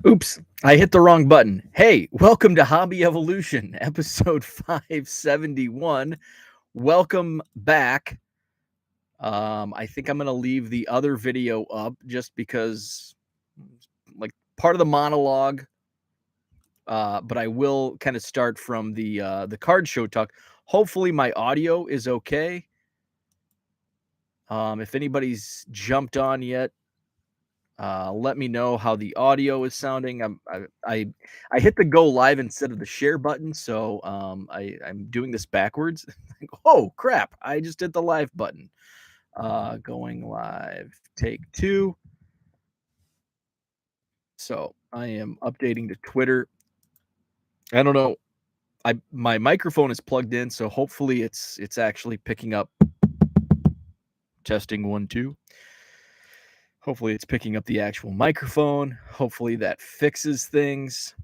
Oops, I hit the wrong button. Hey, welcome to Hobby Evolution, episode 571. Welcome back. I think I'm going to leave the other video up just because, like, part of the monologue, but I will kind of start from the card show talk. Hopefully, my audio is okay. If anybody's jumped on yet, let me know how the audio is sounding. I hit the go live instead of the share button, so I'm doing this backwards. Oh crap! I just hit the live button. Going live. Take two. So I am updating to Twitter. I don't know. My microphone is plugged in, so hopefully it's actually picking up. Testing 1 2. Hopefully it's picking up the actual microphone. Hopefully that fixes things.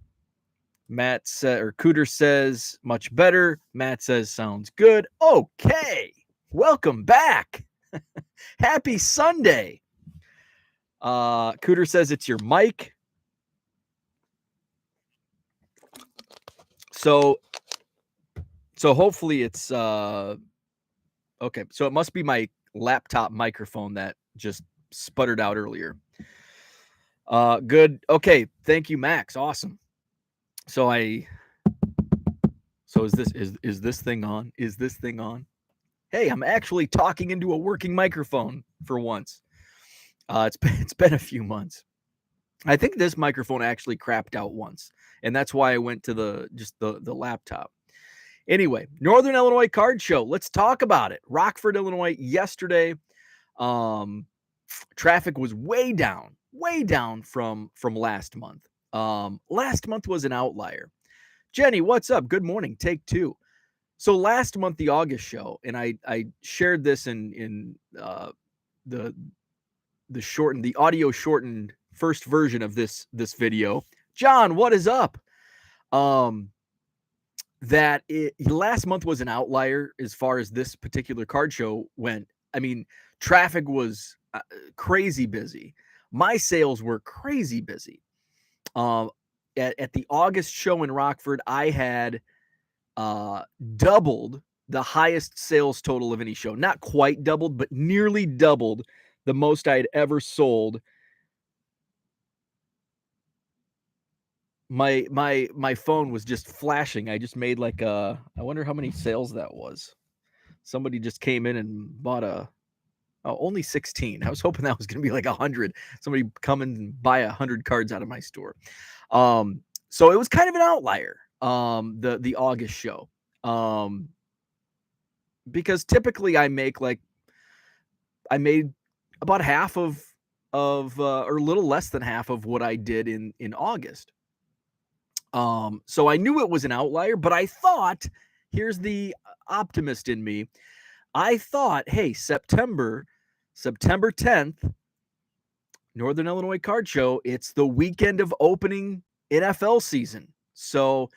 Matt said, or Cooter says, much better. Matt says, sounds good. Okay. Welcome back. Happy Sunday. Cooter says it's your mic. So hopefully it's okay. So it must be my laptop microphone that just sputtered out earlier. Good. Okay. Thank you, Max. Awesome. So is this thing on? Is this thing on? Hey, I'm actually talking into a working microphone for once. It's been a few months. I think this microphone actually crapped out once, and that's why I went to the laptop. Anyway, Northern Illinois Card Show. Let's talk about it. Rockford, Illinois. Yesterday, traffic was way down from last month. Last month was an outlier. Jenny, what's up? Good morning. Take two. So last month, the August show, and I shared this in the audio shortened first version of this video. John, what is up? Last month was an outlier as far as this particular card show went. I mean, traffic was crazy busy. My sales were crazy busy. At the August show in Rockford, I had doubled the highest sales total of any show. Not quite doubled, but nearly doubled the most I had ever sold. My phone was just flashing. I just made like I wonder how many sales that was. Somebody just came in and bought only 16. I was hoping that was going to be like 100. Somebody come and buy 100 cards out of my store. So it was kind of an outlier. The August show. Because typically I made about half of or a little less than half of what I did in August. So I knew it was an outlier, but I thought, here's the optimist in me. I thought, hey, September 10th, Northern Illinois Card Show, it's the weekend of opening NFL season. So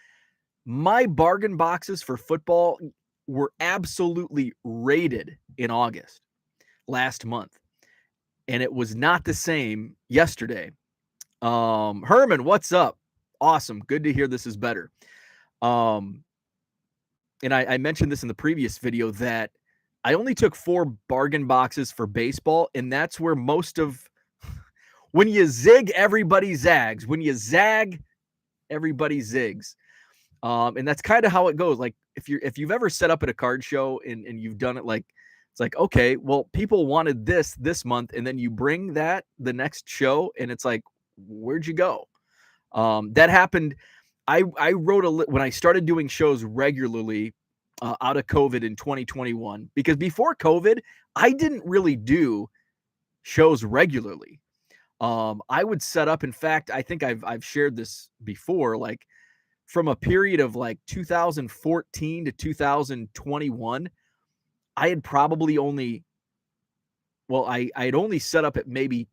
my bargain boxes for football were absolutely raided in August last month. And it was not the same yesterday. Herman, what's up? Awesome. Good to hear this is better. And I mentioned this in the previous video that I only took 4 bargain boxes for baseball, and that's where most of when you zig, everybody zags. When you zag, everybody zigs. And that's kind of how it goes. Like if you've ever set up at a card show and you've done it, like it's like, okay, well, people wanted this month, and then you bring that the next show, and it's like, where'd you go? That happened. I wrote when I started doing shows regularly out of COVID in 2021, because before COVID, I didn't really do shows regularly. I would set up. In fact, I think I've shared this before. Like from a period of like 2014 to 2021, I had probably only. Well, I had only set up at maybe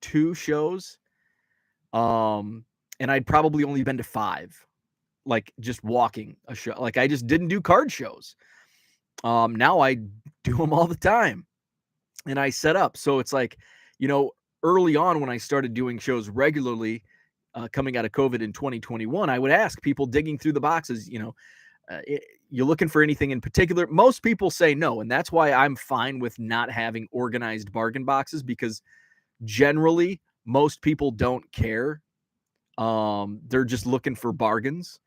2 shows. And I'd probably only been to 5, like just walking a show. Like I just didn't do card shows. Now I do them all the time, and I set up. So it's like, early on when I started doing shows regularly, coming out of COVID in 2021, I would ask people digging through the boxes, you looking for anything in particular? Most people say no, and that's why I'm fine with not having organized bargain boxes, because generally most people don't care. They're just looking for bargains.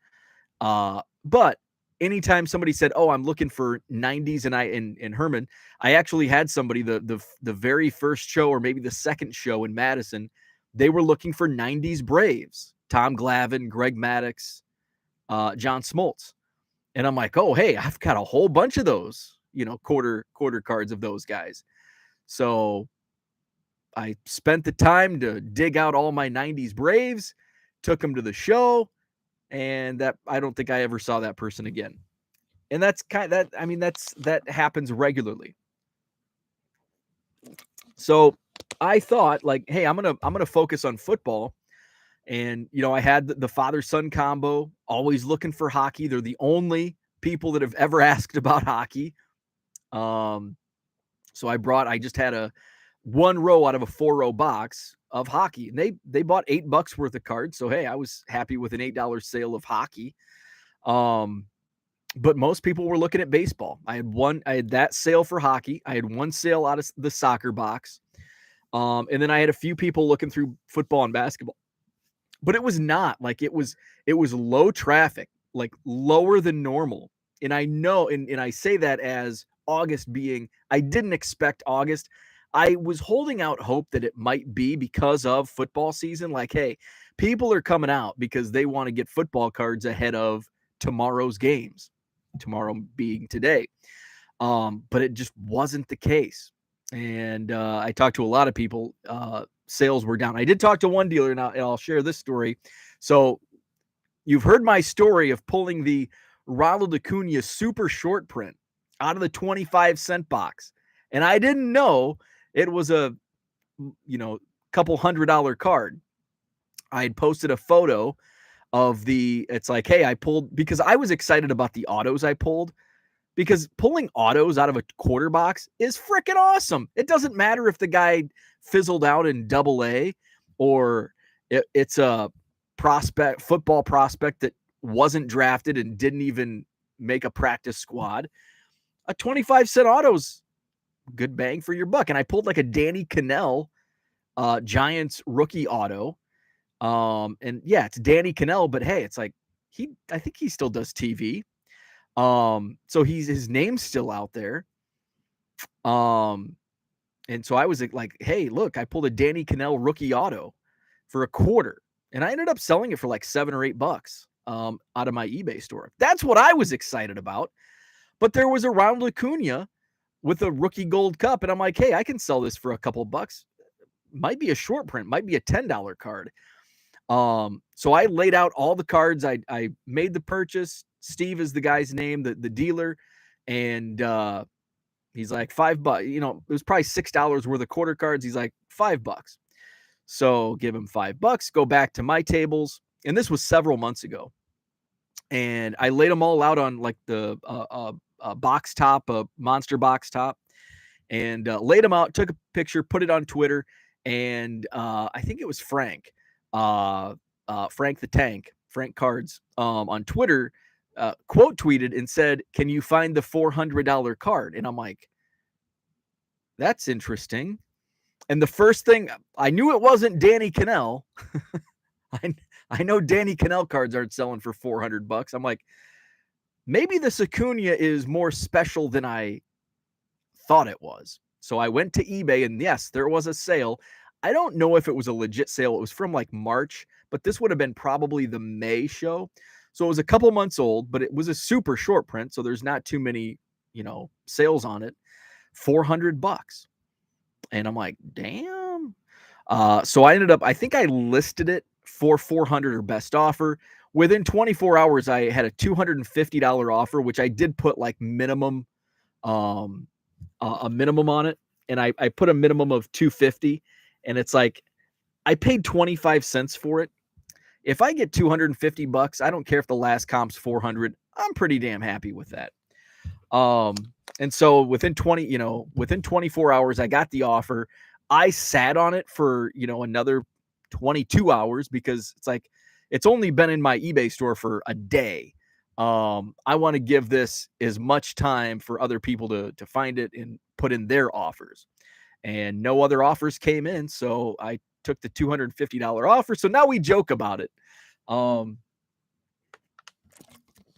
But anytime somebody said, "Oh, I'm looking for 90s," and in Herman, I actually had somebody the very first show, or maybe the second show in Madison, they were looking for 90s Braves, Tom Glavine, Greg Maddux, John Smoltz. And I'm like, "Oh, hey, I've got a whole bunch of those, quarter cards of those guys." So I spent the time to dig out all my 90s Braves, took them to the show, and that I don't think I ever saw that person again. And that's that happens regularly. So I thought, like, hey, I'm gonna focus on football. And I had the father-son combo, always looking for hockey. They're the only people that have ever asked about hockey. So I just had a 1 row out of a 4-row box of hockey, and they bought $8 worth of cards. So hey, I was happy with an $8 sale of hockey. But most people were looking at baseball. I had that sale for hockey. I had one sale out of the soccer box. And then I had a few people looking through football and basketball. But it was not like it was low traffic, like lower than normal. And I know, and I say that as August being, I didn't expect August. I was holding out hope that it might be because of football season. Like, hey, people are coming out because they want to get football cards ahead of tomorrow's games, tomorrow being today. But it just wasn't the case. And I talked to a lot of people. Sales were down. I did talk to one dealer, and I'll share this story. So you've heard my story of pulling the Ronald Acuna super short print out of the 25-cent box. And I didn't know it was a, couple $100 card. I had posted a photo of it's like, hey, I pulled, because I was excited about the autos I pulled, because pulling autos out of a quarter box is freaking awesome. It doesn't matter if the guy fizzled out in AA, or it's a football prospect that wasn't drafted and didn't even make a practice squad. A 25-cent auto's good bang for your buck. And I pulled like a Danny Cannell Giants rookie auto. And yeah, it's Danny Cannell, but hey, it's like I think he still does TV. So his name's still out there. And so I was like, hey, look, I pulled a Danny Cannell rookie auto for a quarter, and I ended up selling it for like $7 or $8 out of my eBay store. That's what I was excited about. But there was a Ronald Acuna with a rookie gold cup, and I'm like, hey, I can sell this for a couple bucks. Might be a short print, might be a $10 card. So I laid out all the cards. I made the purchase. Steve is the guy's name, the dealer. And he's like, $5. It was probably $6 worth of quarter cards. He's like, $5. So give him $5, go back to my tables. And this was several months ago. And I laid them all out on like the box top, a monster box top, and laid them out, took a picture, put it on Twitter. And I think it was Frank the Tank, Frank Cards, on Twitter, quote tweeted and said, "Can you find the $400 card?" And I'm like, that's interesting. And the first thing, I knew it wasn't Danny Cannell. I know Danny Cannell cards aren't selling for $400. I'm like, maybe the Acuna is more special than I thought it was. So I went to eBay, and yes, there was a sale. I don't know if it was a legit sale. It was from like March, but this would have been probably the May show. So it was a couple months old, but it was a super short print. So there's not too many, sales on it. $400. And I'm like, damn. So I think I listed it for $400 or best offer. Within 24 hours, I had a $250 offer, which I did put like minimum, a minimum on it. And I put a minimum of $250. And it's like, I paid 25 cents for it. If I get $250, I don't care if the last comp's $400. I'm pretty damn happy with that. And so within 24 hours, I got the offer. I sat on it for, another 22 hours because it's like, it's only been in my eBay store for a day. I want to give this as much time for other people to find it and put in their offers. And no other offers came in, so I took the $250 offer. So now we joke about it.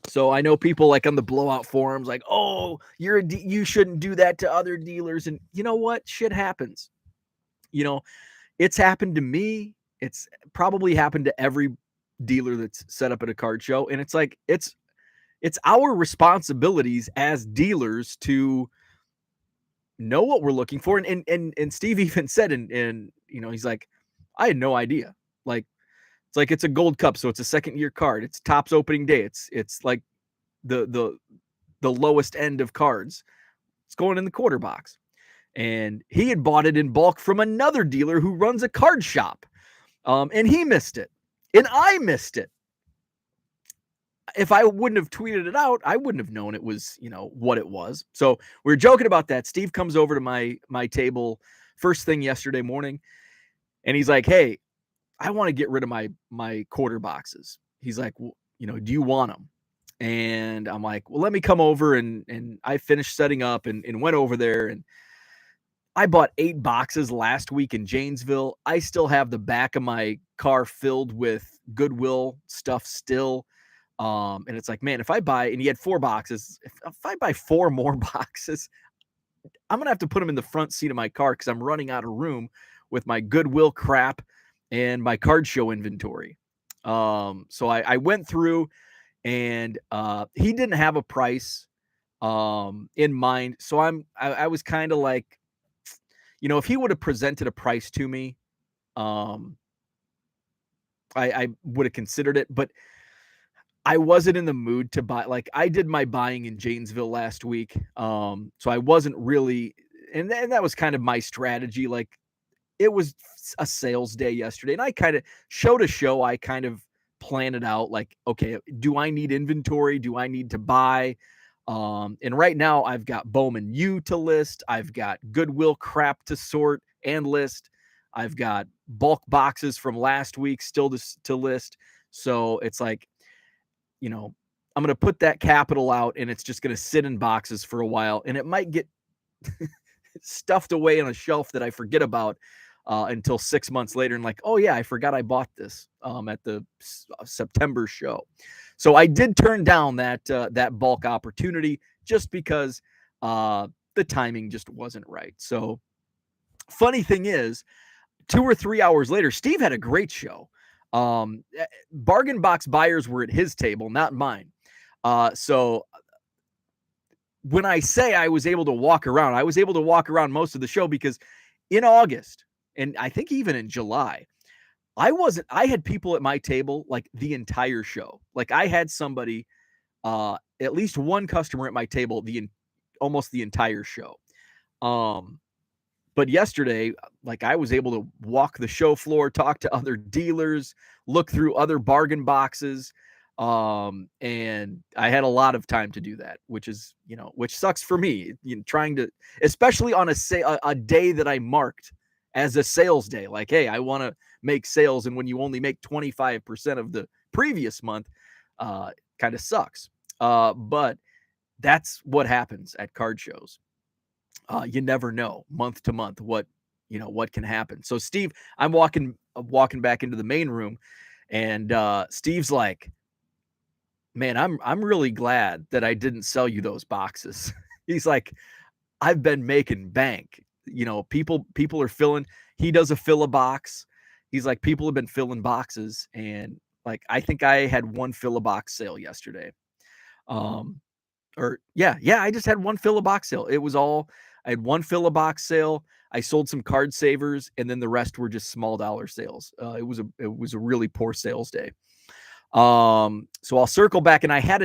So I know people like on the blowout forums, like, oh, you shouldn't do that to other dealers. And you know what? Shit happens. It's happened to me. It's probably happened to every dealer that's set up at a card show. And it's like, it's our responsibilities as dealers to know what we're looking for. And Steve even said, and he's like, I had no idea. Like, it's a gold cup, so it's a second year card. It's Topps opening day. It's like the lowest end of cards. It's going in the quarter box. And he had bought it in bulk from another dealer who runs a card shop. And he missed it. And I missed it. If I wouldn't have tweeted it out, I wouldn't have known it was, what it was. So we were joking about that. Steve comes over to my table first thing yesterday morning, and he's like, hey, I want to get rid of my quarter boxes. He's like, well, do you want them? And I'm like, well, let me come over. And I finished setting up and went over there. And I bought 8 boxes last week in Janesville. I still have the back of my car filled with Goodwill stuff still. And it's like, man, if I buy, and he had 4 boxes, if I buy 4 more boxes, I'm going to have to put them in the front seat of my car because I'm running out of room with my Goodwill crap and my card show inventory. So I went through, and he didn't have a price in mind. So I was kind of like, if he would have presented a price to me, I would have considered it, but I wasn't in the mood to buy. Like, I did my buying in Janesville last week. So I wasn't really, and that was kind of my strategy. Like, it was a sales day yesterday, and I kind of show to show, I kind of plan it out. Like, okay, do I need inventory? Do I need to buy? And right now I've got Bowman U to list. I've got Goodwill crap to sort and list. I've got bulk boxes from last week still to list. So it's like, I'm going to put that capital out, and it's just going to sit in boxes for a while, and it might get stuffed away on a shelf that I forget about until 6 months later. And like, oh yeah, I forgot I bought this at the September show. So I did turn down that bulk opportunity just because the timing just wasn't right. So funny thing is, 2 or 3 hours later, Steve had a great show. Bargain box buyers were at his table, not mine. So when I say I was able to walk around, I was able to walk around most of the show because in August, and I think even in July, I had people at my table like the entire show. Like, I had somebody, at least one customer at my table almost the entire show. But yesterday, like, I was able to walk the show floor, talk to other dealers, look through other bargain boxes. And I had a lot of time to do that, which sucks for me, trying to, especially on a day that I marked as a sales day. Like, hey, I want to make sales. And when you only make 25% of the previous month, kind of sucks. But that's what happens at card shows. You never know month to month what can happen. So Steve, I'm walking back into the main room, and Steve's like, man, I'm really glad that I didn't sell you those boxes. He's like, I've been making bank. People are filling. He does a fill a box. He's like, people have been filling boxes, and like, I think I had one fill a box sale yesterday. I just had one fill a box sale. I had one fill a box sale. I sold some card savers, and then the rest were just small dollar sales. It was a really poor sales day. So I'll circle back, and I had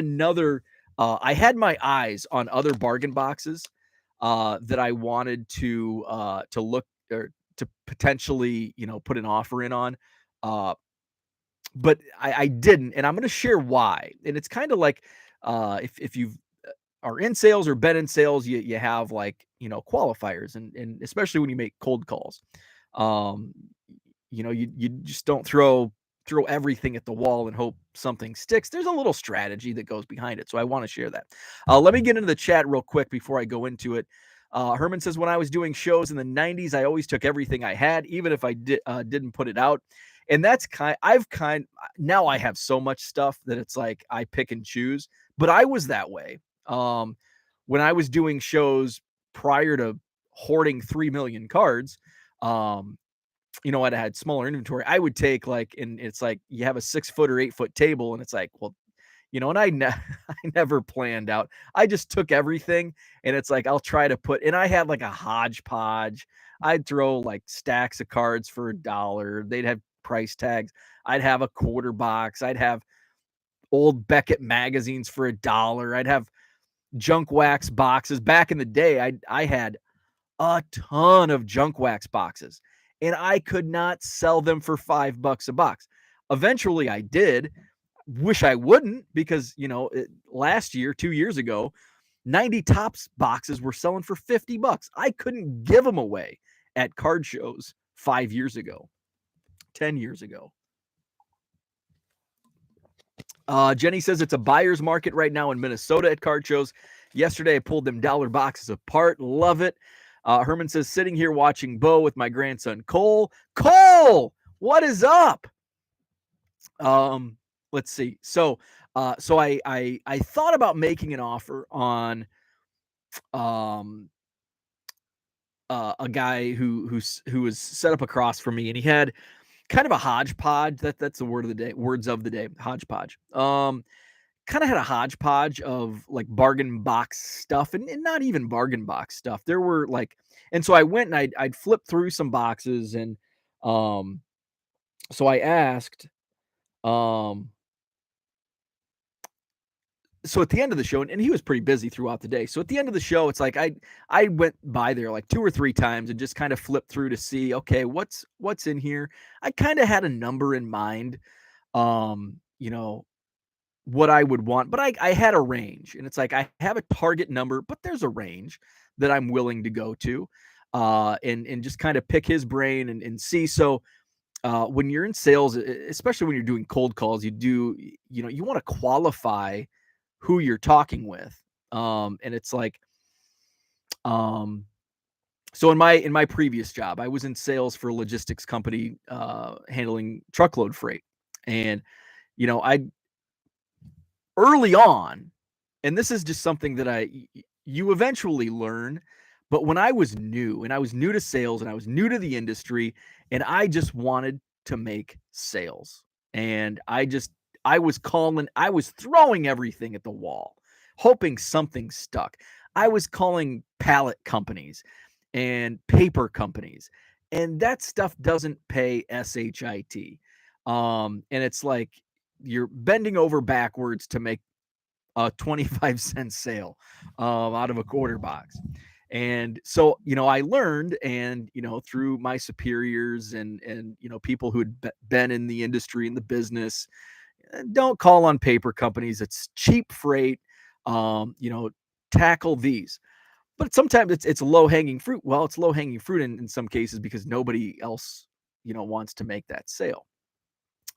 I had my eyes on other bargain boxes that I wanted to look, or to potentially, put an offer in on. But I didn't, and I'm going to share why. And it's kind of like, if you are in sales or been in sales, you have, like, qualifiers, and especially when you make cold calls. Um, you just don't throw everything at the wall and hope something sticks. There's a little strategy that goes behind it. So I want to share that. Let me get into the chat real quick before I go into it. Herman says, when I was doing shows in the 90s, I always took everything I had, even if I didn't put it out. And that's now I have so much stuff that it's like I pick and choose, but I was that way. When I was doing shows prior to hoarding 3 million cards, I'd had smaller inventory. I would take and it's like you have a 6 foot or 8 foot table, and it's like, well, and I never planned out. I just took everything, and it's like I'll try to put. And I had like a hodgepodge. I'd throw like stacks of cards for $1. They'd have price tags. I'd have a quarter box. I'd have old Beckett magazines for $1. I'd have junk wax boxes. Back in the day, I had a ton of junk wax boxes, and I could not sell them for $5 a box. Eventually I did. Wish I wouldn't, because last year, 2 years ago, 90 Tops boxes were selling for $50. I couldn't give them away at card shows 5 years ago, 10 years ago. Jenny says it's a buyer's market right now in Minnesota at card shows. Yesterday I pulled them dollar boxes apart. Love it. Herman says, sitting here watching Bo with my grandson Cole. Cole, what is up? Let's see. So I thought about making an offer on a guy who was set up across from me, and he had kind of a hodgepodge. That's the word of the day. Words of the day. Hodgepodge. Kind of had a hodgepodge of like bargain box stuff, and not even bargain box stuff. There were like, and so I went and I'd flip through some boxes, and so I asked, so at the end of the show, and he was pretty busy throughout the day. So at the end of the show, it's like I went by there like 2 or 3 times and just kind of flipped through to see, okay, what's in here. I kind of had a number in mind, what I would want, but I had a range, and it's like I have a target number, but there's a range that I'm willing to go to, and just kind of pick his brain and see. So when you're in sales, especially when you're doing cold calls, you want to qualify who you're talking with. And it's like, so in my previous job, I was in sales for a logistics company, handling truckload freight. And, I early on, and this is just something that you eventually learn, but when I was new to sales, and I was new to the industry, and I just wanted to make sales, and I was throwing everything at the wall, hoping something stuck. I was calling pallet companies and paper companies, and that stuff doesn't pay SHIT. And it's like you're bending over backwards to make a 25-cent sale out of a quarter box. And so, I learned, and, through my superiors and people who had been in the industry, in the business, don't call on paper companies. It's cheap freight. Tackle these. But sometimes it's low hanging fruit. Well, it's low hanging fruit in some cases because nobody else, wants to make that sale.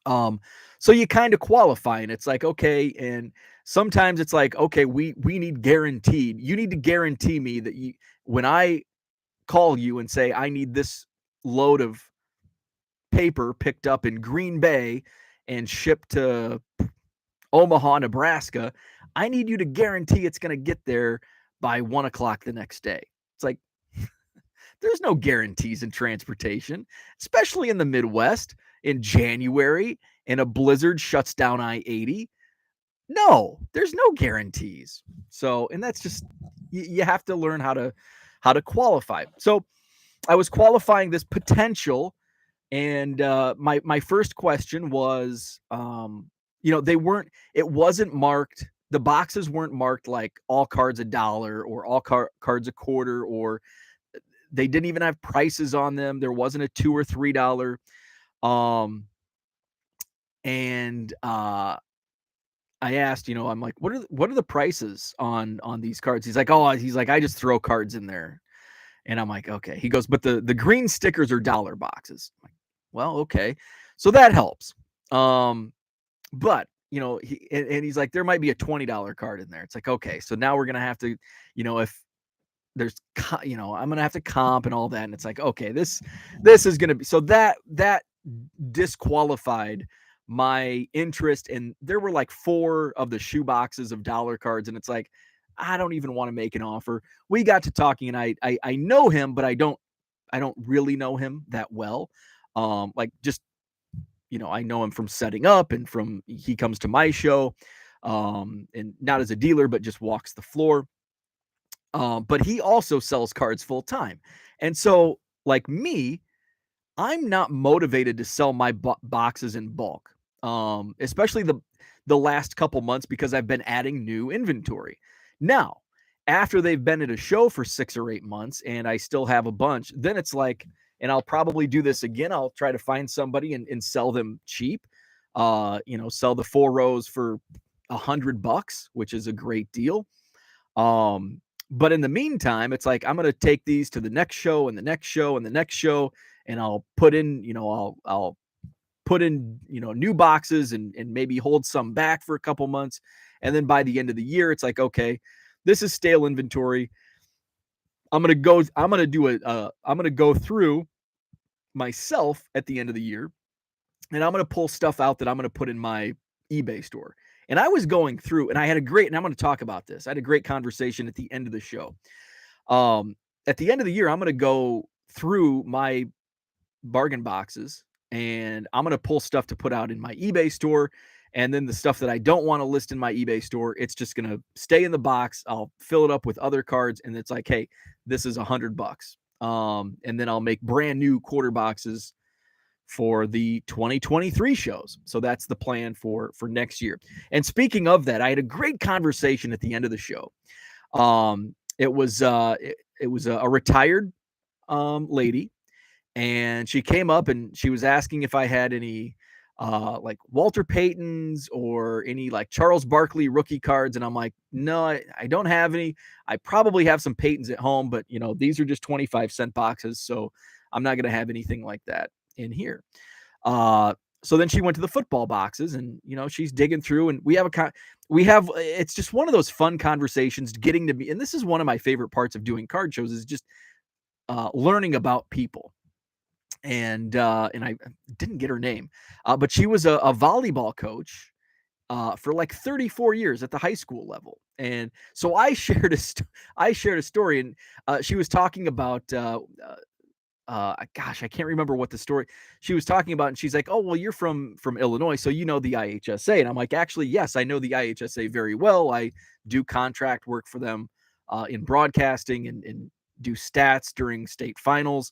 So you kind of qualify, and it's like, okay. And sometimes it's like, okay, we need guaranteed. You need to guarantee me that when I call you and say, I need this load of paper picked up in Green Bay and shipped to Omaha, Nebraska, I need you to guarantee it's going to get there by 1:00 the next day. It's like, there's no guarantees in transportation, especially in the Midwest in January, and a blizzard shuts down I-80. No, there's no guarantees. So, and that's just, you have to learn how to qualify. So I was qualifying this potential, and my first question was, it wasn't marked. The boxes weren't marked like all cards $1 or all cards $0.25, or they didn't even have prices on them. There wasn't a $2 or $3. And I asked, I'm like, what are the prices on these cards? He's like, I just throw cards in there. And I'm like, okay. He goes, but the green stickers are dollar boxes. I'm like, well, okay. So that helps. But and he's like, there might be a $20 card in there. It's like, okay, so now we're gonna have to, if there's, I'm gonna have to comp and all that, and it's like, okay, this is gonna be, so that disqualified my interest. And there were like 4 of the shoe boxes of dollar cards, and it's like, I don't even want to make an offer. We got to talking, and I know him, but I don't really know him that well. Like, just, I know him from setting up and from he comes to my show, and not as a dealer, but just walks the floor. But he also sells cards full time. And so, like me, I'm not motivated to sell my boxes in bulk, especially the last couple months, because I've been adding new inventory. Now, after they've been at a show for 6 or 8 months and I still have a bunch, then it's like, and I'll probably do this again. I'll try to find somebody and sell them cheap. Sell the 4 rows for $100, which is a great deal. But in the meantime, it's like, I'm going to take these to the next show and the next show and the next show, and I'll put in, I'll put in, new boxes and maybe hold some back for a couple months. And then by the end of the year, it's like, okay, this is stale inventory. I'm going to go through myself at the end of the year, and I'm going to pull stuff out that I'm going to put in my eBay store. And I was going through, and and I'm going to talk about this. I had a great conversation at the end of the show. At the end of the year, I'm going to go through my bargain boxes, and I'm going to pull stuff to put out in my eBay store. And then the stuff that I don't want to list in my eBay store, it's just going to stay in the box. I'll fill it up with other cards, and it's like, hey, this is $100. And then I'll make brand new quarter boxes for the 2023 shows. So that's the plan for next year. And speaking of that, I had a great conversation at the end of the show. It was a retired lady, and she came up and she was asking if I had any like Walter Payton's or any like Charles Barkley rookie cards. And I'm like, no, I don't have any. I probably have some Payton's at home, but these are just 25-cent boxes, so I'm not going to have anything like that in here. So then she went to the football boxes, and she's digging through, and it's just one of those fun conversations getting to be, and this is one of my favorite parts of doing card shows, is just learning about people. And I didn't get her name, but she was a volleyball coach for like 34 years at the high school level. And so I shared a story, and she was talking about gosh, I can't remember what the story she was talking about. And she's like, oh, well, you're from Illinois, so you know the IHSA. And I'm like, actually, yes, I know the IHSA very well. I do contract work for them in broadcasting and do stats during state finals.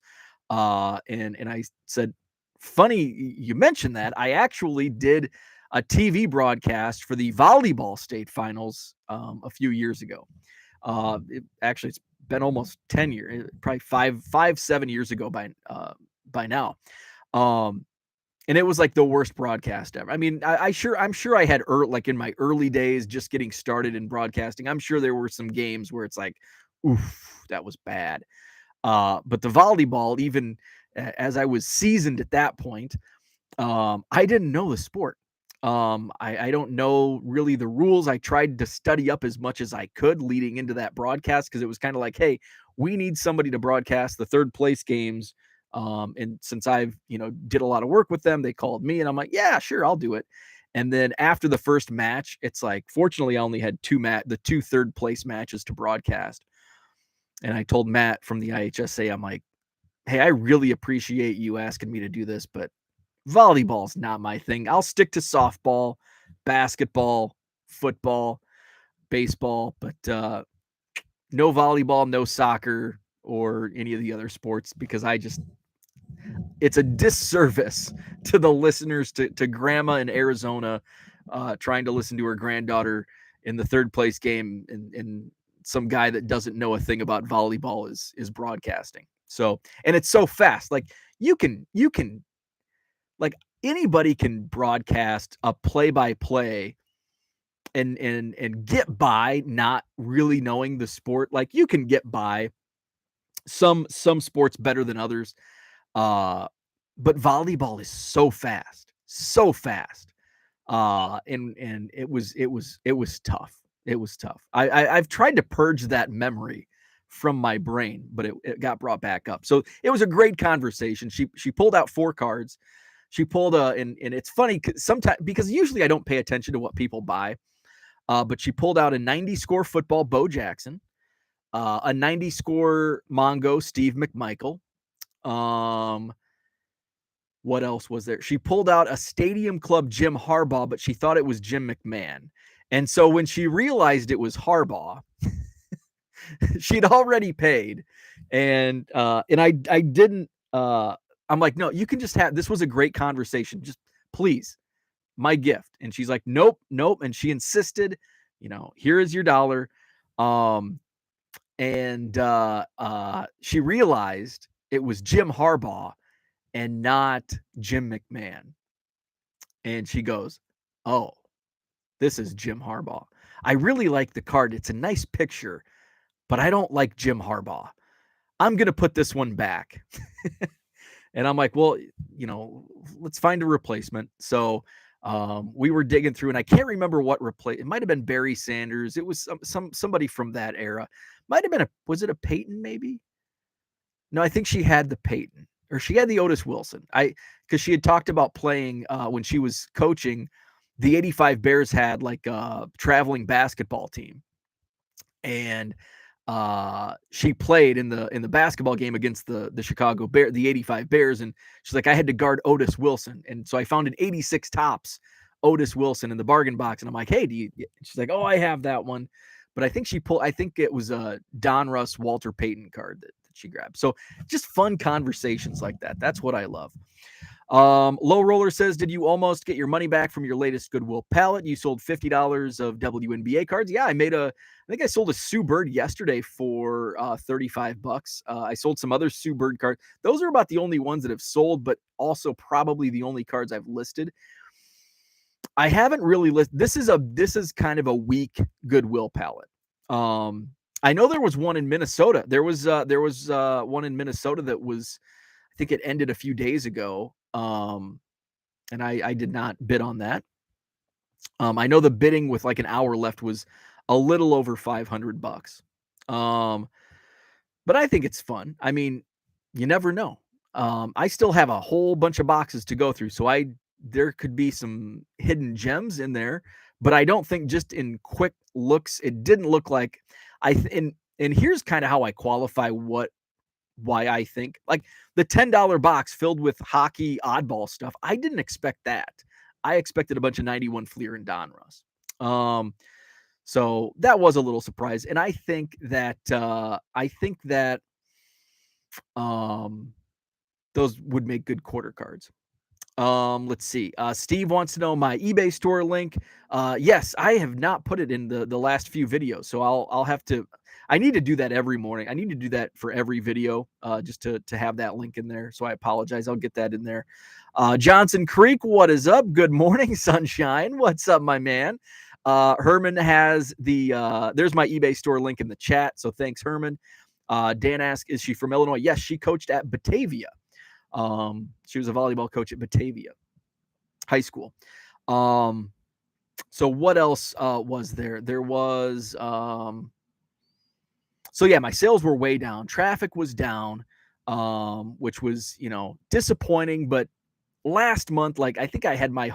And I said, funny you mentioned that. I actually did a TV broadcast for the volleyball state finals a few years ago. It's been almost 10 years, probably 7 years ago by now. And it was like the worst broadcast ever. I mean, I'm sure I had like in my early days, just getting started in broadcasting, I'm sure there were some games where it's like, oof, that was bad. But the volleyball, even as I was seasoned at that point, I didn't know the sport. I don't know really the rules. I tried to study up as much as I could leading into that broadcast, because it was kind of like, hey, we need somebody to broadcast the third place games. And since I've, did a lot of work with them, they called me, and I'm like, yeah, sure, I'll do it. And then after the first match, it's like, fortunately, I only had the 2 third place matches to broadcast. And I told Matt from the IHSA, I'm like, hey, I really appreciate you asking me to do this, but volleyball's not my thing. I'll stick to softball, basketball, football, baseball, but no volleyball, no soccer, or any of the other sports, because it's a disservice to the listeners, to grandma in Arizona trying to listen to her granddaughter in the third place game, and some guy that doesn't know a thing about volleyball is broadcasting. So, and it's so fast. Like you can like anybody can broadcast a play-by-play and get by not really knowing the sport. Like you can get by Some sports better than others. Uh, but volleyball is so fast, so fast. And it was tough. It was tough. I've tried to purge that memory from my brain, but it got brought back up. So it was a great conversation. She pulled out 4 cards. She pulled and it's funny sometimes because usually I don't pay attention to what people buy. But she pulled out a 90 score football Bo Jackson, a 90 score Mongo Steve McMichael. What else was there? She pulled out a Stadium Club Jim Harbaugh, but she thought it was Jim McMahon. And so when she realized it was Harbaugh, she'd already paid. And I didn't I'm like, no, you can just have this was a great conversation. Just please, my gift. And she's like, nope, nope. And she insisted, here is your dollar. And she realized it was Jim Harbaugh and not Jim McMahon. And she goes, oh, this is Jim Harbaugh. I really like the card. It's a nice picture, but I don't like Jim Harbaugh. I'm going to put this one back. And I'm like, well, let's find a replacement. So we were digging through, and I can't remember what replace. It might have been Barry Sanders. It was somebody from that era. Might have been was it a Peyton maybe? No, I think she had the Peyton, or she had the Otis Wilson. Because she had talked about playing when she was coaching. The '85 Bears had like a traveling basketball team, and she played in the basketball game against the Chicago Bear, the '85 Bears, and she's like, I had to guard Otis Wilson, and so I found an '86 Topps Otis Wilson in the bargain box, and I'm like, hey, she's like, oh, I have that one, but I think it was a Don Russ Walter Payton card that she grabbed. So just fun conversations like that. That's what I love. Low Roller says, did you almost get your money back from your latest Goodwill pallet? You sold $50 of WNBA cards. Yeah, I think I sold a Sue Bird yesterday for $35. I sold some other Sue Bird cards. Those are about the only ones that have sold, but also probably the only cards I've listed. I haven't really listed. This is kind of a weak Goodwill pallet. I know there was one in Minnesota. There was one in Minnesota that was, I think it ended a few days ago. And I did not bid on that. I know the bidding with like an hour left was a little over $500. But I think it's fun. I mean, you never know. I still have a whole bunch of boxes to go through, so there could be some hidden gems in there, but I don't think just in quick looks, it didn't look like and here's kind of how I qualify why I think like the $10 box filled with hockey oddball stuff. I didn't expect that. I expected a bunch of 91 Fleer and Donruss. So that was a little surprise. And I think that those would make good quarter cards. Let's see. Steve wants to know my eBay store link. Yes, I have not put it in the last few videos, so I'll have to. I need to do that every morning. I need to do that for every video, just to have that link in there. So I apologize. I'll get that in there. Johnson Creek, what is up? Good morning, sunshine. What's up, my man? Herman has there's my eBay store link in the chat. So thanks, Herman. Dan asked, is she from Illinois? Yes, she coached at Batavia. She was a volleyball coach at Batavia High School. So what else was there? There was so yeah, my sales were way down. Traffic was down, which was, disappointing. But last month, like I think I had my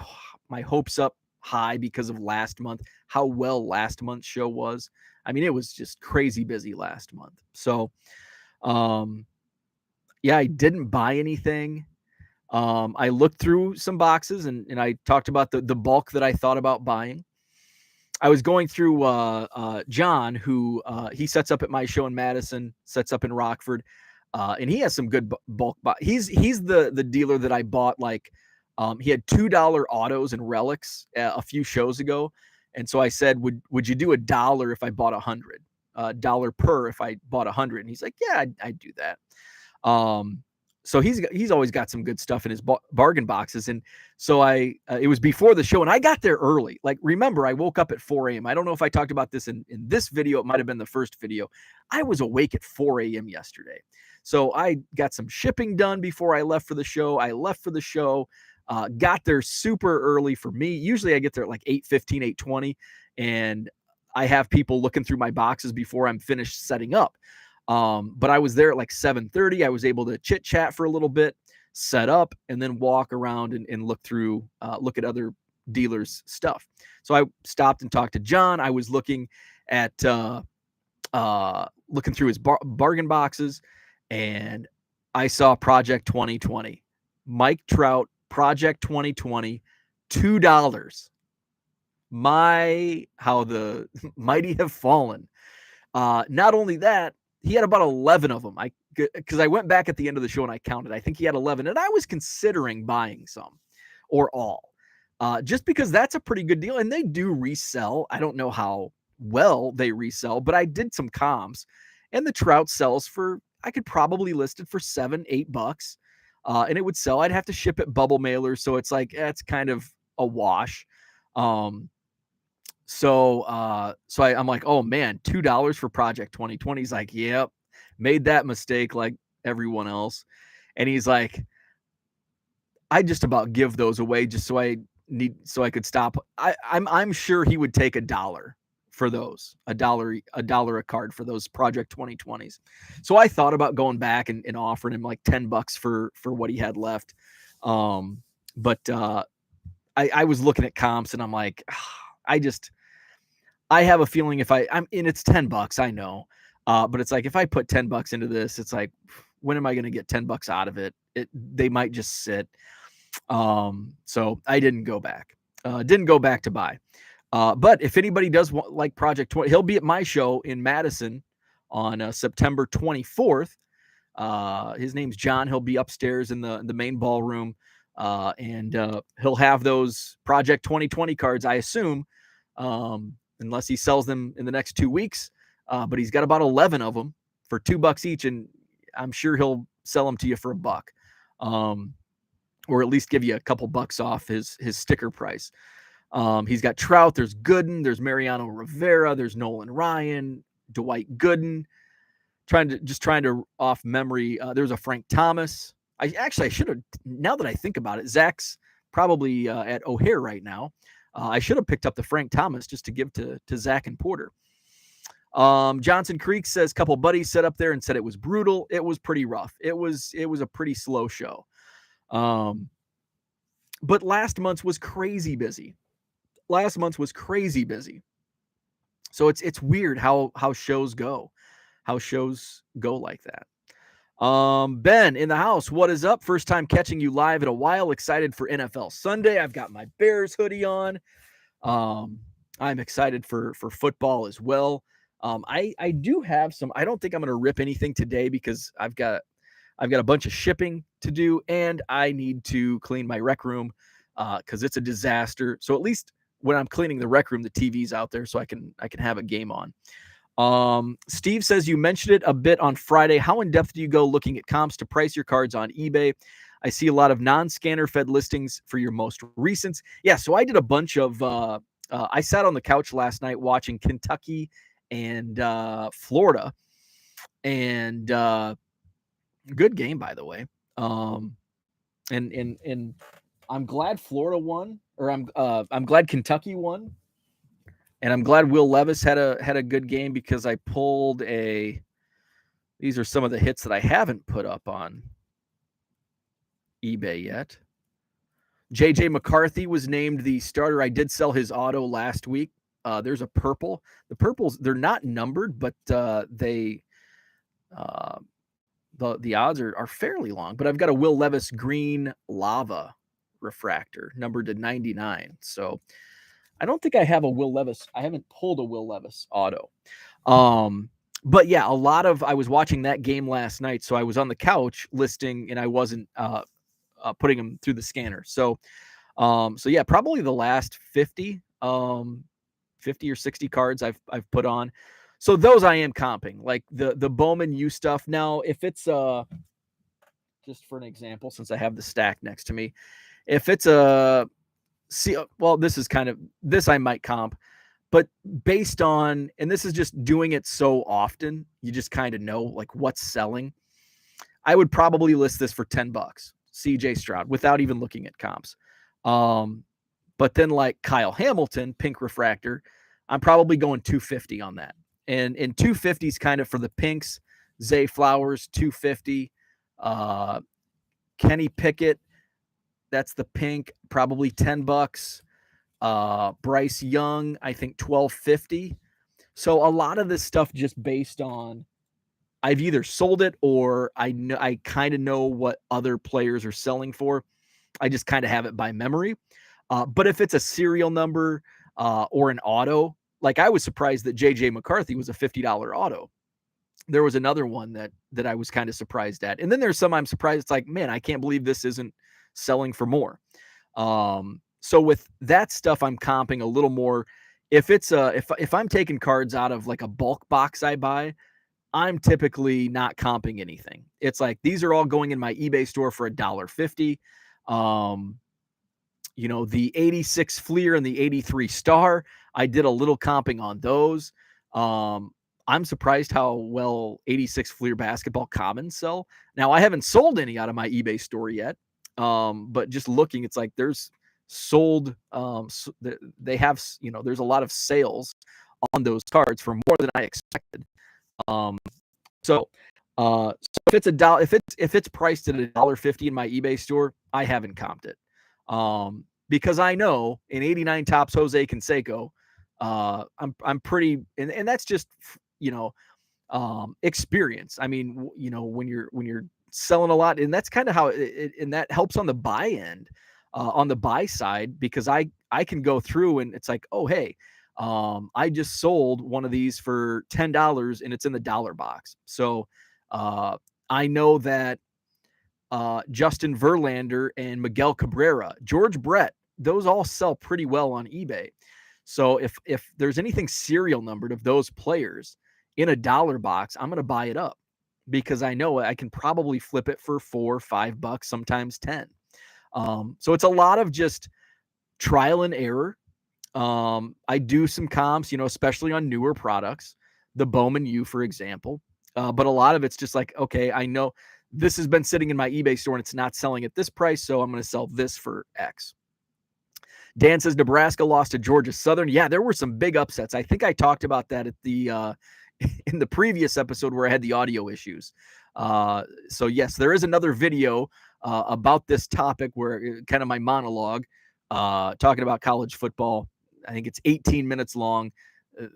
hopes up high because of last month, how well last month's show was. I mean, it was just crazy busy last month. So yeah, I didn't buy anything. I looked through some boxes and I talked about the bulk that I thought about buying. I was going through John, who he sets up at my show in Madison, sets up in Rockford, and he has some good bulk. He's the dealer that I bought. Like he had $2 autos and relics a few shows ago, and so I said, would you do $1 if I bought 100? $1 per if I bought 100? And he's like, yeah, I'd do that. so he's always got some good stuff in his bargain boxes. And so it was before the show, and I got there early. Like, remember, I woke up at 4 a.m. I don't know if I talked about this in this video. It might have been the first video. I was awake at 4 a.m. yesterday. So I got some shipping done before I left for the show. I left for the show, got there super early for me. Usually I get there at like 8:15, 8:20, and I have people looking through my boxes before I'm finished setting up. But I was there at like 7:30. I was able to chit chat for a little bit, set up, and then walk around and look at other dealers' stuff. So I stopped and talked to John. I was looking at looking through his bargain boxes, and I saw Project 2020, Mike Trout, Project 2020, $2. How the mighty have fallen. Not only that, he had about 11 of them. Because I went back at the end of the show and I counted. I think he had 11, and I was considering buying some or all, just because that's a pretty good deal, and they do resell. I don't know how well they resell, but I did some comps, and the Trout sells for, I could probably list it for $7-8, and it would sell. I'd have to ship it bubble mailer, so it's like that's kind of a wash. So I'm like, oh man, $2 for Project 2020. He's like, yep, made that mistake like everyone else. And he's like, I just about give those away just so I could stop. I'm sure he would take $1 for those, $1 a card for those Project 2020s. So I thought about going back and offering him like $10 for what he had left. But I was looking at comps and I'm like, I have a feeling if I'm in, it's $10, I know. But it's like, if I put $10 into this, it's like, when am I going to get $10 out of it? They might just sit. So I didn't go back. Didn't go back to buy. But if anybody does want, like Project 20, he'll be at my show in Madison on September 24th. His name's John. He'll be upstairs in the main ballroom. And he'll have those Project 2020 cards, I assume, unless he sells them in the next 2 weeks. But he's got about 11 of them for $2 each, and I'm sure he'll sell them to you for $1, or at least give you a couple bucks off his sticker price. He's got Trout, there's Gooden, there's Mariano Rivera, there's Nolan Ryan, Dwight Gooden. Trying to off memory. There's a Frank Thomas. I should have, now that I think about it, Zach's probably at O'Hare right now. I should have picked up the Frank Thomas just to give to Zach and Porter. Johnson Creek says, couple buddies set up there and said it was brutal. It was pretty rough. It was a pretty slow show. But last month was crazy busy. So it's weird how shows go like that. Ben in the house, what is up? First time catching you live in a while. Excited for NFL Sunday. I've got my Bears hoodie on. I'm excited for football as well. I do have some. I don't think I'm going to rip anything today because I've got a bunch of shipping to do, and I need to clean my rec room because it's a disaster. So at least when I'm cleaning the rec room, the TV's out there so I can have a game on. Steve says, you mentioned it a bit on Friday. How in depth do you go looking at comps to price your cards on eBay? I see a lot of non-scanner fed listings for your most recents. Yeah, so I did a bunch of, I sat on the couch last night watching Kentucky and Florida, and good game, by the way. And I'm glad Florida won, or I'm glad Kentucky won. And I'm glad Will Levis had a good game because I pulled these are some of the hits that I haven't put up on eBay yet. JJ McCarthy was named the starter. I did sell his auto last week. There's a purple. The purples, they're not numbered, but the odds are fairly long. But I've got a Will Levis green lava refractor numbered to 99. So I don't think I have a Will Levis. I haven't pulled a Will Levis auto. But yeah, I was watching that game last night. So I was on the couch listing and I wasn't putting them through the scanner. So yeah, probably the last 50 or 60 cards I've put on. So those I am comping, like the Bowman U stuff. Now, if it's just just for an example, since I have the stack next to me. If it's a well, this I might comp, but based on, and this is just doing it so often, you just kind of know like what's selling. I would probably list this for $10, CJ Stroud, without even looking at comps. But then like Kyle Hamilton, pink refractor, I'm probably going 250 on that. And 250 is kind of for the pinks. Zay Flowers, 250. Kenny Pickett, that's the pink, probably $10. Bryce Young, I think 1250. So a lot of this stuff just based on I've either sold it or I kind of know what other players are selling for. I just kind of have it by memory. But if it's a serial number or an auto, like I was surprised that JJ McCarthy was a $50 auto. There was another one that I was kind of surprised at. And then there's some I'm surprised. It's like, man, I can't believe this isn't selling for more. So with that stuff, I'm comping a little more. If it's if I'm taking cards out of like a bulk box I buy, I'm typically not comping anything. It's like these are all going in my eBay store for $1.50. The 86 Fleer and the 83 Star, I did a little comping on those. I'm surprised how well 86 Fleer basketball commons sell. Now, I haven't sold any out of my eBay store yet, but just looking, it's like there's sold. They have, there's a lot of sales on those cards for more than I expected. So if it's if it's priced at $1.50 in my eBay store, I haven't comped it. Because I know in 89 Topps Jose Canseco, I'm pretty, and that's just, experience. I mean, when you're selling a lot, and that's kind of how and that helps on the buy end, on the buy side, because I can go through and it's like, oh, hey, I just sold one of these for $10 and it's in the dollar box. So I know that Justin Verlander and Miguel Cabrera, George Brett, those all sell pretty well on eBay. So if there's anything serial numbered of those players in a dollar box, I'm going to buy it up because I know I can probably flip it for $4 or $5, sometimes 10. So it's a lot of just trial and error. I do some comps, especially on newer products, the Bowman U, for example. But a lot of it's just like, okay, I know this has been sitting in my eBay store and it's not selling at this price, so I'm going to sell this for X. Dan says Nebraska lost to Georgia Southern. Yeah, there were some big upsets. I think I talked about that at the in the previous episode where I had the audio issues. So yes, there is another video about this topic where kind of my monologue talking about college football. I think it's 18 minutes long.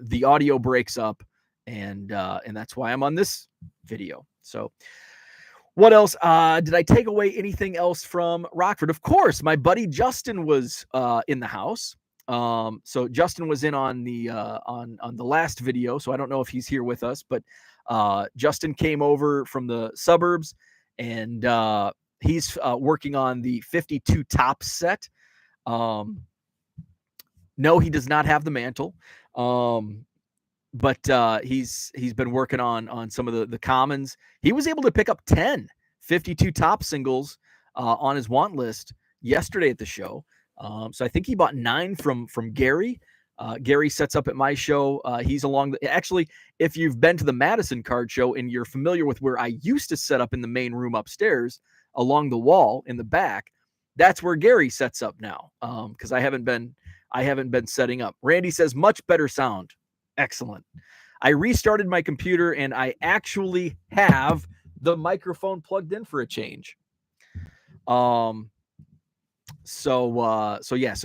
The audio breaks up, and that's why I'm on this video. So what else? Did I take away anything else from Rockford? Of course, my buddy Justin was in the house. So Justin was in on the last video. So I don't know if he's here with us, but Justin came over from the suburbs, and he's working on the 52 Topps set. No, he does not have the mantle. But he's been working on some of the commons. He was able to pick up 10 52 Topps singles on his want list yesterday at the show. So I think he bought 9 from Gary. Gary sets up at my show. He's actually, if you've been to the Madison card show and you're familiar with where I used to set up in the main room upstairs along the wall in the back, that's where Gary sets up now. Because I haven't been setting up. Randy says much better sound. Excellent. I restarted my computer and I actually have the microphone plugged in for a change. So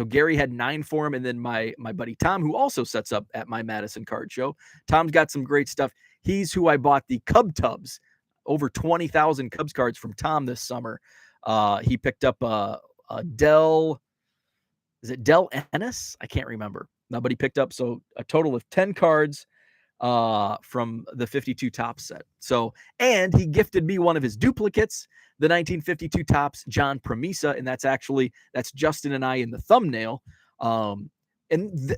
Gary had 9 for him, and then my buddy Tom, who also sets up at my Madison card show. Tom's got some great stuff. He's who I bought the Cub Tubs, over 20,000 Cubs cards from Tom this summer. He picked up a Dell. Is it Dell Ennis? I can't remember. Nobody picked up, so a total of 10 cards from the 52 Topps set. So, and he gifted me one of his duplicates, the 1952 Topps John Premisa, and that's Justin and I in the thumbnail. And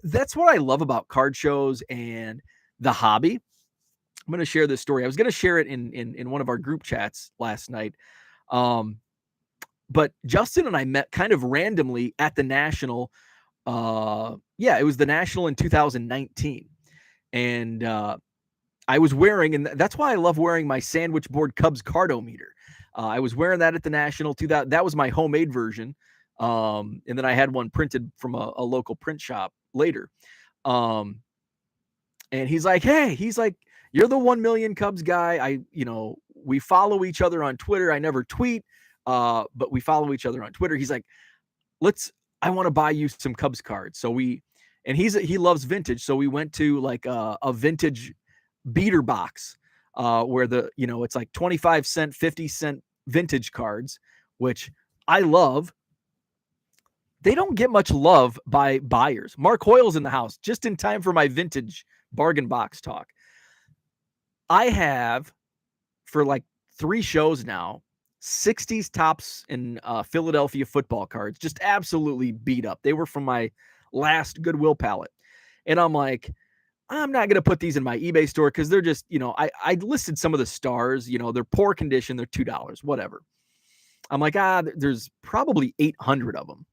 that's what I love about card shows and the hobby. I'm going to share this story. I was going to share it in one of our group chats last night. But Justin and I met kind of randomly at the National. It was the National in 2019. And I was wearing, and that's why I love wearing my sandwich board Cubs cardometer. I was wearing that at the National. That was my homemade version. And then I had one printed from a local print shop later. And he's like, hey, you're the 1 million Cubs guy. We follow each other on Twitter. I never tweet, but we follow each other on Twitter. He's like, I want to buy you some Cubs cards. And he loves vintage. So we went to like a vintage beater box where it's like 25-cent, 50-cent vintage cards, which I love. They don't get much love by buyers. Mark Hoyle's in the house just in time for my vintage bargain box talk. I have, for like 3 shows now, 60s tops in Philadelphia football cards, just absolutely beat up. They were from my last Goodwill pallet. And I'm like, I'm not going to put these in my eBay store because they're just, I listed some of the stars, they're poor condition. They're $2, whatever. I'm like, there's probably 800 of them.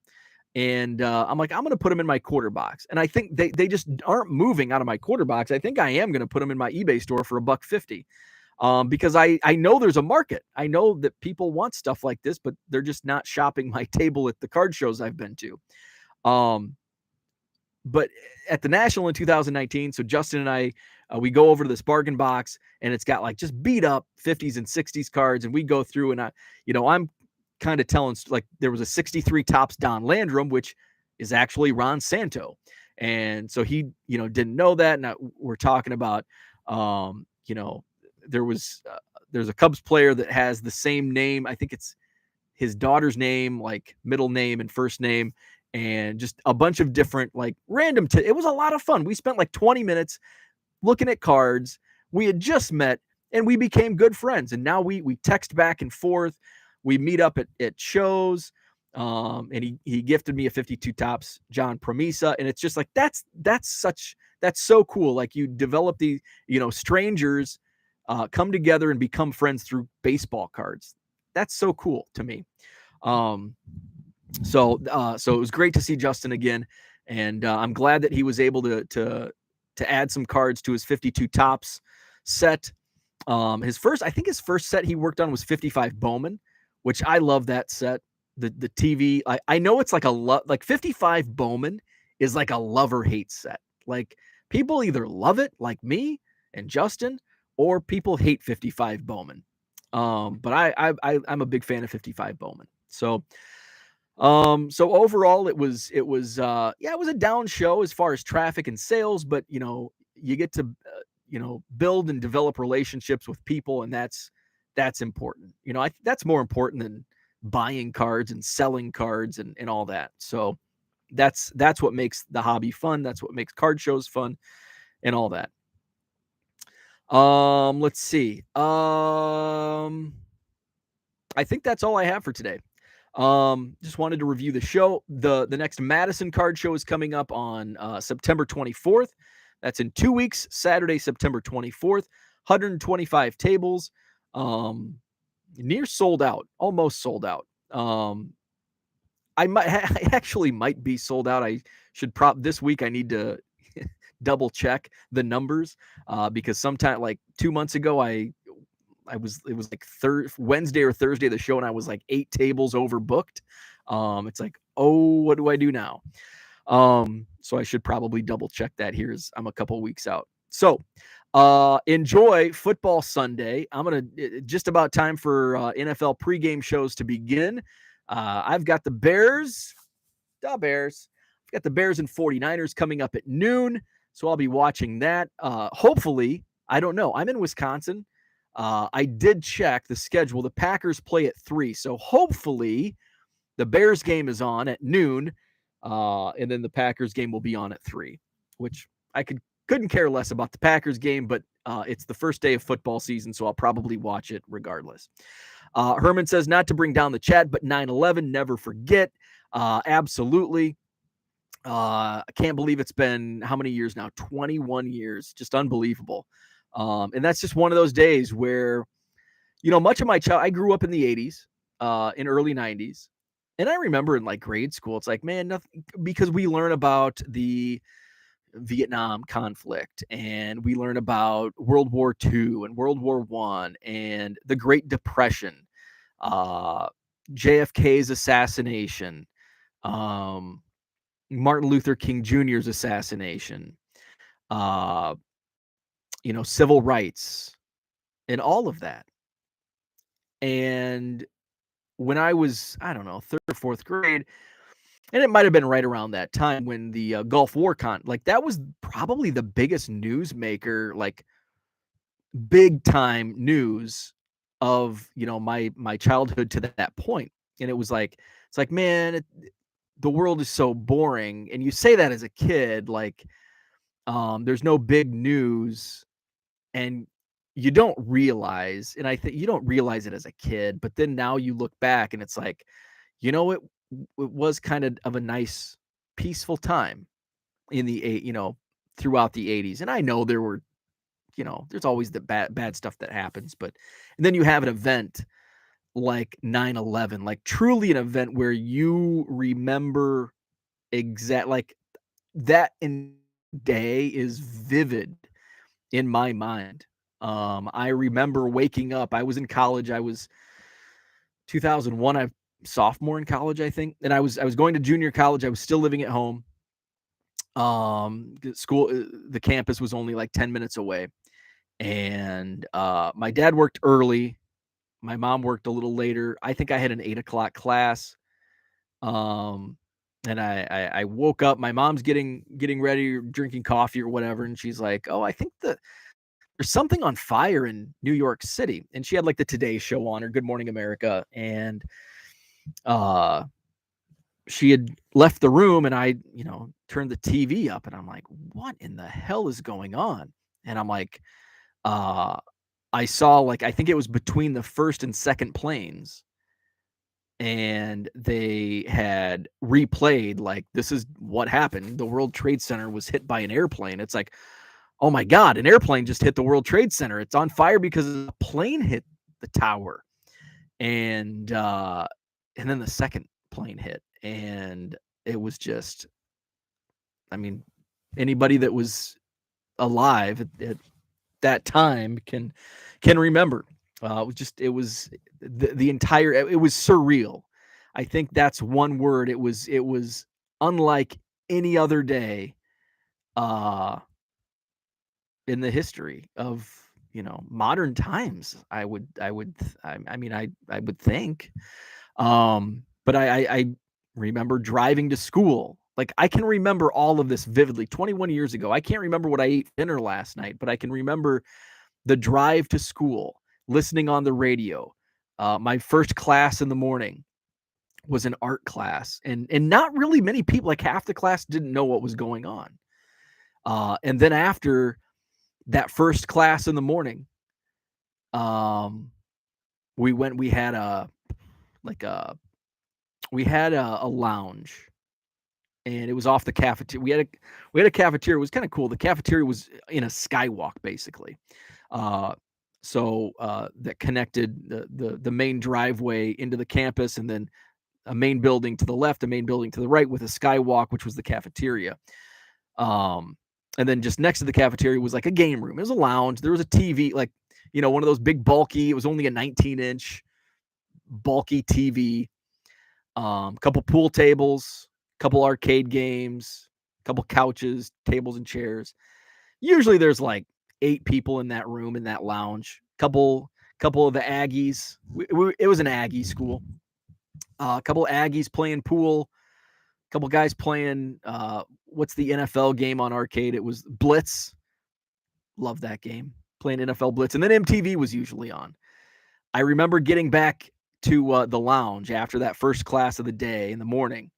And I'm like, I'm going to put them in my quarter box. And I think they just aren't moving out of my quarter box. I think I am going to put them in my eBay store for $1.50. Because I know there's a market. I know that people want stuff like this, but they're just not shopping my table at the card shows I've been to. But at the National in 2019, so Justin and I, we go over to this bargain box, and it's got like just beat up 50s and 60s cards, and we go through, and I'm kind of telling, like, there was a 63 tops Don Landrum, which is actually Ron Santo, and so he didn't know that, and we're talking about there's a Cubs player that has the same name. I think it's his daughter's name, like middle name and first name, and just a bunch of different like random. It was a lot of fun. We spent like 20 minutes looking at cards. We had just met and we became good friends. And now we text back and forth. We meet up at shows. And he gifted me a 52 tops John Promisa. And it's just like, that's so cool. Like you develop these, strangers come together and become friends through baseball cards. That's so cool to me. So it was great to see Justin again. And I'm glad that he was able to add some cards to his 52 tops set. His first set he worked on was 55 Bowman, which I love that set. The TV, I know it's like like 55 Bowman is like a love or hate set. Like people either love it like me and Justin, or people hate 55 Bowman. But I'm a big fan of 55 Bowman. So overall it was a down show as far as traffic and sales, but you get to build and develop relationships with people, and that's important. That's more important than buying cards and selling cards and all that. So that's what makes the hobby fun. That's what makes card shows fun and all that. Let's see. I think that's all I have for today. Just wanted to review the show. The next Madison card show is coming up on September 24th. That's in 2 weeks, Saturday, September 24th. 125 tables. Near sold out, almost sold out. I actually might be sold out. I should this week I need to double check the numbers because sometime like 2 months ago it was like Wednesday or Thursday of the show, and I was like 8 tables overbooked. It's like, oh, what do I do now? So I should probably double check that here as I'm a couple weeks out. So enjoy football Sunday. Just about time for NFL pregame shows to begin. I've got the Bears. I've got the Bears and 49ers coming up at noon. So I'll be watching that. Hopefully, I don't know. I'm in Wisconsin. I did check the schedule. The Packers play at 3. So hopefully the Bears game is on at noon. And then the Packers game will be on at 3, which I couldn't care less about the Packers game, but it's the first day of football season, so I'll probably watch it regardless. Herman says not to bring down the chat, but 9/11, never forget. Absolutely. I can't believe it's been how many years now? 21 years. Just unbelievable. And that's just one of those days where, much of my I grew up in the 80s. in early 90s. And I remember in like grade school, it's like, man, nothing, because we learn about the Vietnam conflict and we learn about World War II and World War I and the Great Depression, uh, JFK's assassination, um, Martin Luther King Jr.'s assassination, uh, civil rights and all of that. And when I was, I don't know, third or fourth grade, and it might have been right around that time when the Gulf War like that was probably the biggest news maker, like big time news of my childhood to that point. And it was like, it's like, man, the world is so boring. And you say that as a kid, like, there's no big news, and you don't realize, and I think you don't realize it as a kid, but then now you look back and it's like, it was kind of a nice, peaceful time in the throughout the 80s. And I know there were, there's always the bad stuff that happens, but and then you have an event like 9/11, like truly an event where you remember like that in day is vivid in my mind. I remember waking up. I was in college. I was 2001. I sophomore in college, I think, and I was going to junior college. I was still living at home. School, the campus was only like 10 minutes away, and my dad worked early. My mom worked a little later. I think I had an 8 o'clock class. Um, and I woke up. My mom's getting ready, drinking coffee or whatever, and she's like, "Oh, I think there's something on fire in New York City." And she had like the Today Show on, or Good Morning America, and uh, she had left the room, and I, turned the TV up, and I'm like, "What in the hell is going on?" And I'm like, uh, I saw, like, I think it was between the first and second planes, and they had replayed, like, this is what happened. The World Trade Center was hit by an airplane. It's like, oh my God, an airplane just hit the World Trade Center. It's on fire because a plane hit the tower. And then the second plane hit. And it was just, I mean, anybody that was alive at that time can remember. It was the entire, it was surreal. I think that's one word. It was unlike any other day in the history of, modern times. I would think. But I remember driving to school. Like, I can remember all of this vividly. 21 years ago, I can't remember what I ate for dinner last night, but I can remember the drive to school, listening on the radio. My first class in the morning was an art class, and not really many people, like half the class didn't know what was going on. And then after that first class in the morning, we had a lounge, and it was off the cafeteria. We had a cafeteria. It was kind of cool. The cafeteria was in a skywalk, basically. That connected the main driveway into the campus, and then a main building to the left, a main building to the right, with a skywalk, which was the cafeteria. And then just next to the cafeteria was like a game room. It was a lounge. There was a TV, like, one of those big bulky. It was only a 19-inch bulky TV. Couple pool tables, couple arcade games, couple couches, tables and chairs. Usually there's like 8 people in that room, in that lounge. Couple of the Aggies. It was an Aggie school. Couple Aggies playing pool. Couple guys playing what's the NFL game on arcade? It was Blitz. Love that game. Playing NFL Blitz. And then MTV was usually on. I remember getting back to the lounge after that first class of the day in the morning,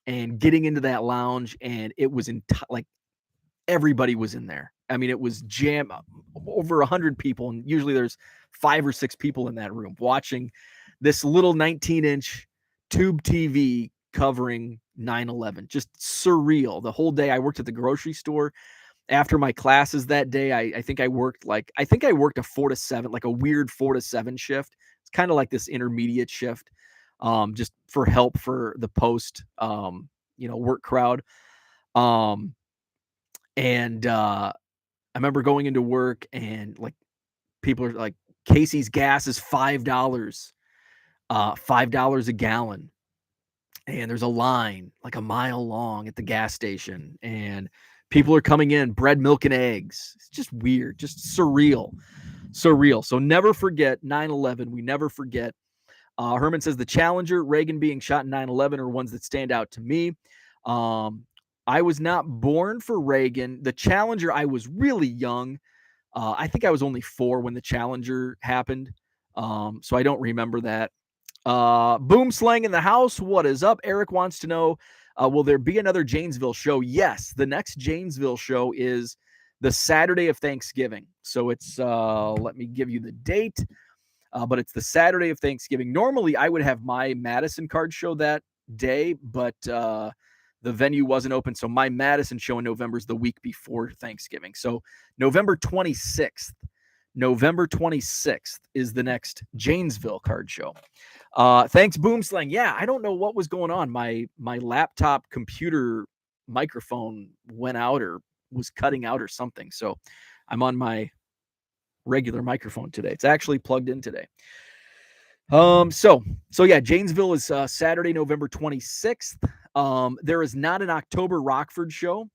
and getting into that lounge, and it was like everybody was in there. I mean, it was over 100 people, and usually there's 5 or 6 people in that room watching this little 19-inch tube TV covering 9/11. Just surreal. The whole day I worked at the grocery store. After my classes that day, I think I worked a 4 to 7, like a weird 4 to 7 shift. It's kind of like this intermediate shift, just for help for the post, work crowd. And I remember going into work and like people are like, Casey's gas is $5, $5 a gallon. And there's a line like a mile long at the gas station, and people are coming in, bread, milk, and eggs. It's just weird, just surreal. So never forget 9/11. We never forget. Herman says the Challenger, Reagan being shot in 9/11 are ones that stand out to me. I was not born for Reagan. The Challenger, I was really young. I think I was only 4 when the Challenger happened. So I don't remember that. Boom Slang in the house. What is up? Eric wants to know, will there be another Janesville show? Yes, the next Janesville show is the Saturday of Thanksgiving. So it's, let me give you the date, but it's the Saturday of Thanksgiving. Normally, I would have my Madison card show that day, but the venue wasn't open. So my Madison show in November is the week before Thanksgiving. So November 26th is the next Janesville card show. Thanks, Boomslang. Yeah, I don't know what was going on. My laptop computer microphone went out or was cutting out or something. So I'm on my regular microphone today. It's actually plugged in today. So yeah, Janesville is Saturday, November 26th. There is not an October Rockford show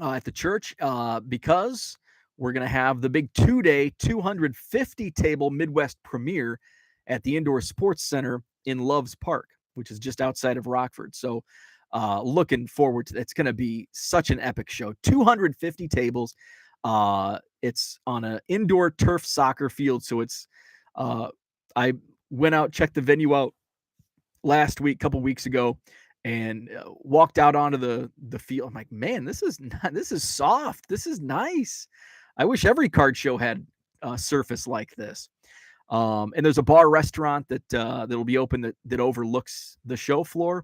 at the church because we're going to have the big 2-day, 250 table Midwest premiere at the Indoor Sports Center in Loves Park, which is just outside of Rockford. So looking forward to it. It's going to be such an epic show. 250 tables. It's on an indoor turf soccer field. So it's, I went out, checked the venue out last week, a couple weeks ago, and walked out onto the field. I'm like, man, this is soft. This is nice. I wish every card show had a surface like this. And there's a bar restaurant that'll be open that overlooks the show floor.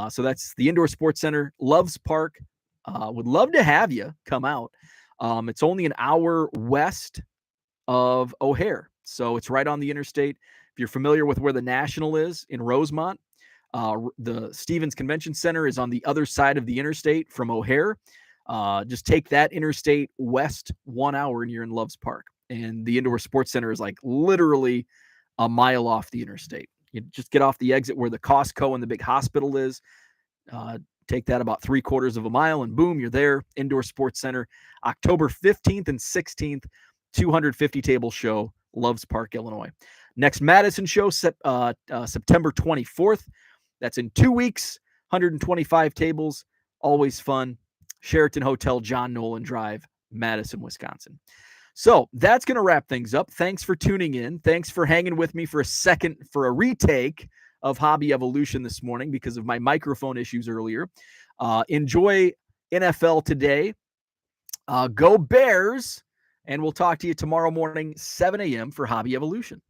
So that's the Indoor Sports Center, Loves Park. Would love to have you come out. It's only an hour west of O'Hare, so it's right on the interstate. If you're familiar with where the National is in Rosemont, the Stevens Convention Center is on the other side of the interstate from O'Hare. Just take that interstate west 1 hour and you're in Loves Park. And the Indoor Sports Center is like literally a mile off the interstate. You just get off the exit where the Costco and the big hospital is. Take that about 3/4 of a mile and boom, you're there. Indoor Sports Center, October 15th and 16th, 250 table show, Loves Park, Illinois. Next Madison show, September 24th. That's in 2 weeks, 125 tables, always fun. Sheraton Hotel, John Nolan Drive, Madison, Wisconsin. So that's going to wrap things up. Thanks for tuning in. Thanks for hanging with me for a retake of Hobby Evolution this morning because of my microphone issues earlier. Enjoy NFL today. Go Bears. And we'll talk to you tomorrow morning, 7 a.m. for Hobby Evolution.